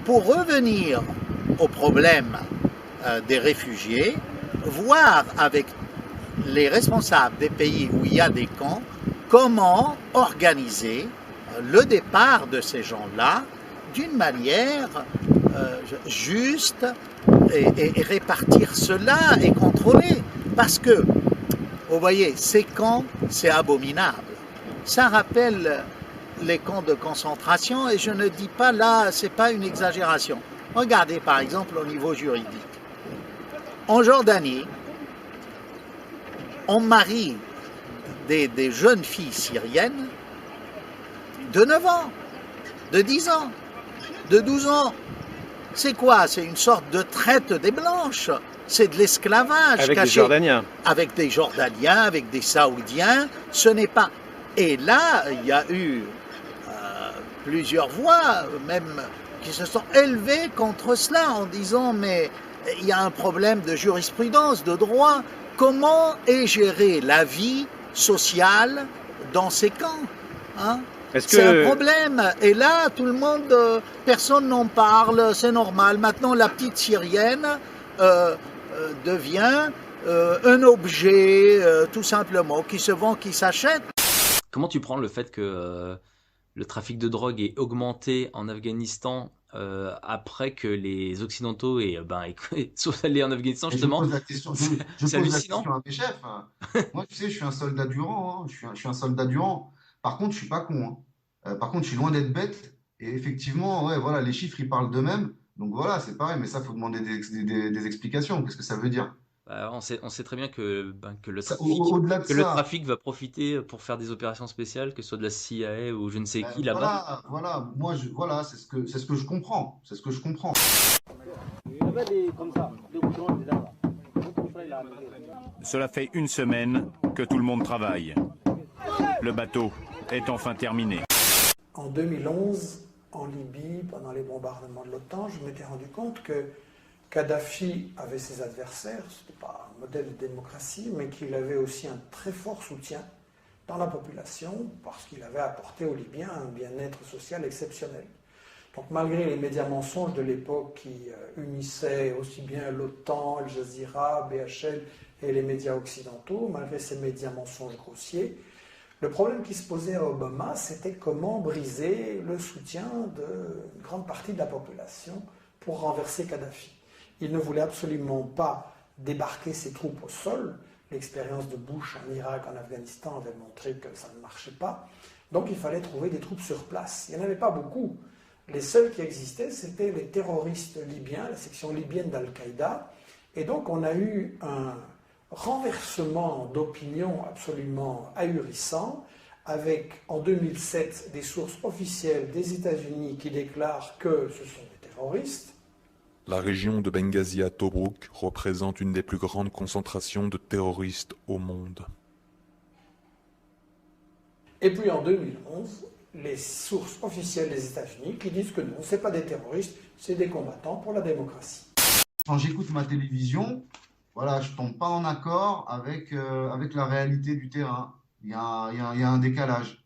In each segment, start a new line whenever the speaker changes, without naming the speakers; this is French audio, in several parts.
Pour revenir au problème des réfugiés, voir avec les responsables des pays où il y a des camps, comment organiser le départ de ces gens-là d'une manière juste et répartir cela et contrôler. Parce que, vous voyez, ces camps, c'est abominable. Ça rappelle les camps de concentration et je ne dis pas là, c'est pas une exagération. Regardez par exemple au niveau juridique. En Jordanie, on marie des jeunes filles syriennes de 9 ans, de 10 ans, de 12 ans. C'est quoi? C'est une sorte de traite des blanches. C'est de l'esclavage.
Avec
caché.
des Jordaniens.
Avec des Jordaniens, avec des Saoudiens. Ce n'est pas... Et là, il y a eu plusieurs voix, même qui se sont élevées contre cela en disant mais il y a un problème de jurisprudence, de droit. Comment est gérée la vie sociale dans ces camps, hein? C'est un problème. Et là, tout le monde, personne n'en parle, c'est normal. Maintenant, la petite Syrienne devient un objet, tout simplement, qui se vend, qui s'achète.
Comment tu prends le fait que le trafic de drogue ait augmenté en Afghanistan après que les Occidentaux soient allés en Afghanistan, justement?
Je pose la question,
C'est hallucinant.
à mes chefs. Moi, tu sais, je suis un soldat du rang. Hein. Je suis un soldat du rang. Par contre, je suis pas con. Hein. Par contre, je suis loin d'être bête. Et effectivement, ouais, voilà, les chiffres, ils parlent d'eux-mêmes. Donc voilà, c'est pareil. Mais ça, faut demander des explications. Qu'est-ce que ça veut dire?
On sait très bien que le
Au-delà de ça,
trafic va profiter pour faire des opérations spéciales, que ce soit de la CIA ou je ne sais qui là-bas.
voilà, voilà, c'est ce que je comprends. C'est ce que je comprends.
Cela fait une semaine que tout le monde travaille. Le bateau est enfin terminé.
En 2011, en Libye, pendant les bombardements de l'OTAN, je m'étais rendu compte que Kadhafi avait ses adversaires, ce n'était pas un modèle de démocratie, mais qu'il avait aussi un très fort soutien dans la population parce qu'il avait apporté aux Libyens un bien-être social exceptionnel. Donc malgré les médias mensonges de l'époque qui unissaient aussi bien l'OTAN, Al Jazeera, BHL et les médias occidentaux, malgré ces médias mensonges grossiers, le problème qui se posait à Obama, c'était comment briser le soutien d'une grande partie de la population pour renverser Kadhafi. Il ne voulait absolument pas débarquer ses troupes au sol. L'expérience de Bush en Irak, en Afghanistan avait montré que ça ne marchait pas. Donc il fallait trouver des troupes sur place. Il n'y en avait pas beaucoup. Les seuls qui existaient, c'était les terroristes libyens, la section libyenne d'Al-Qaïda. Et donc on a eu un renversement d'opinion absolument ahurissant, avec en 2007 des sources officielles des États-Unis qui déclarent que ce sont des terroristes.
La région de Benghazi à Tobrouk représente une des plus grandes concentrations de terroristes au monde.
Et puis en 2011, les sources officielles des États-Unis qui disent que non, ce n'est pas des terroristes, c'est des combattants pour la démocratie.
Quand j'écoute ma télévision, voilà, je ne tombe pas en accord avec la réalité du terrain. Il y a un décalage.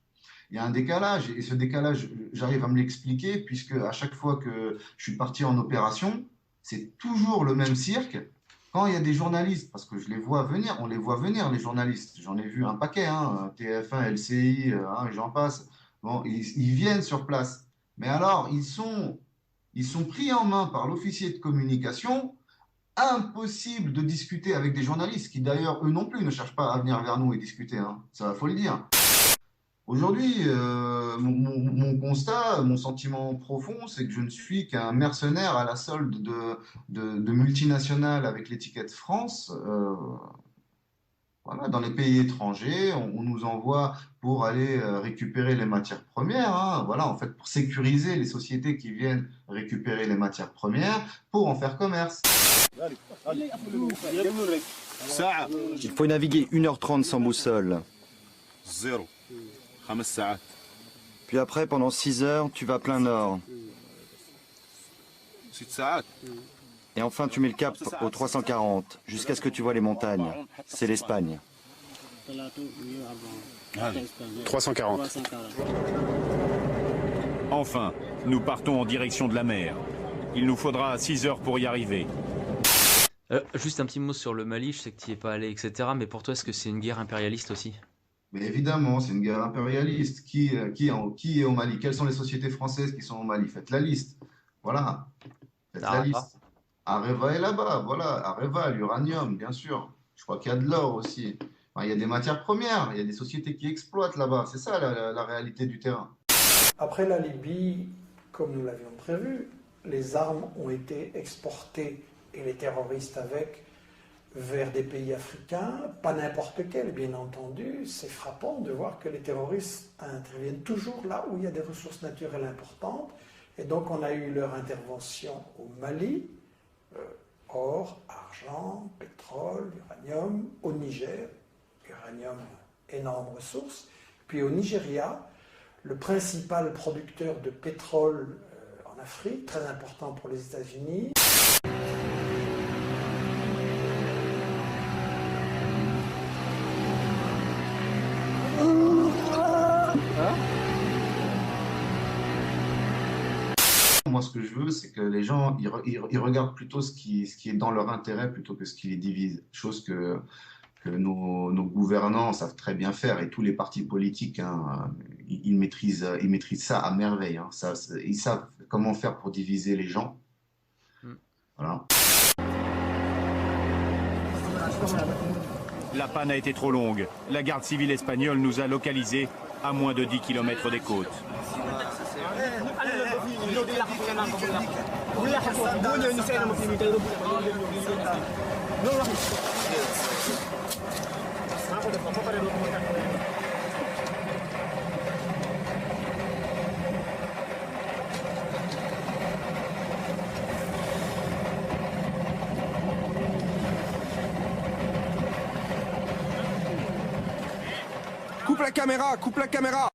Il y a un décalage, et ce décalage, j'arrive à me l'expliquer, puisque à chaque fois que je suis parti en opération, c'est toujours le même cirque. Quand il y a des journalistes, parce que je les vois venir, on les voit venir, les journalistes. J'en ai vu un paquet, hein, TF1, LCI, hein, j'en passe. Bon, ils viennent sur place. Mais alors, ils sont pris en main par l'officier de communication. Impossible de discuter avec des journalistes qui, d'ailleurs, eux non plus, ne cherchent pas à venir vers nous et discuter. Hein. Ça, faut le dire. Aujourd'hui, mon constat, mon sentiment profond, c'est que je ne suis qu'un mercenaire à la solde de multinationales avec l'étiquette France. Voilà, dans les pays étrangers, on nous envoie pour aller récupérer les matières premières. Hein, voilà, en fait, pour sécuriser les sociétés qui viennent récupérer les matières premières pour en faire commerce.
Il faut naviguer 1h30 sans boussole. Puis après, pendant 6 heures, tu vas plein nord. Et enfin, tu mets le cap au 340, jusqu'à ce que tu vois les montagnes. C'est l'Espagne.
340.
Enfin, nous partons en direction de la mer. Il nous faudra 6 heures pour y arriver.
Juste un petit mot sur le Mali, je sais que tu n'y es pas allé, etc. Mais pour toi, est-ce que c'est une guerre impérialiste aussi?
Mais évidemment, c'est une guerre impérialiste. Qui est au Mali? Quelles sont les sociétés françaises qui sont au Mali? Faites la liste. Voilà. Faites la
Areva.
liste. Areva est là-bas. Voilà. Areva, l'uranium, bien sûr. Je crois qu'il y a de l'or aussi. Enfin, il y a des matières premières. Il y a des sociétés qui exploitent là-bas. C'est ça la réalité du terrain.
Après la Libye, comme nous l'avions prévu, les armes ont été exportées et les terroristes avec vers des pays africains, pas n'importe quels, bien entendu. C'est frappant de voir que les terroristes interviennent toujours là où il y a des ressources naturelles importantes. Et donc on a eu leur intervention au Mali, or, argent, pétrole, uranium, au Niger, uranium, énorme ressource, puis au Nigeria, le principal producteur de pétrole en Afrique, très important pour les États-Unis.
Moi, ce que je veux, c'est que les gens ils regardent plutôt ce qui est dans leur intérêt plutôt que ce qui les divise. Chose que nos gouvernants savent très bien faire et tous les partis politiques, hein, ils maîtrisent ça à merveille. Hein. Ils savent comment faire pour diviser les gens. Voilà.
La panne a été trop longue. La garde civile espagnole nous a localisés à moins de 10 km des côtes.
Coupe la caméra, coupe la caméra!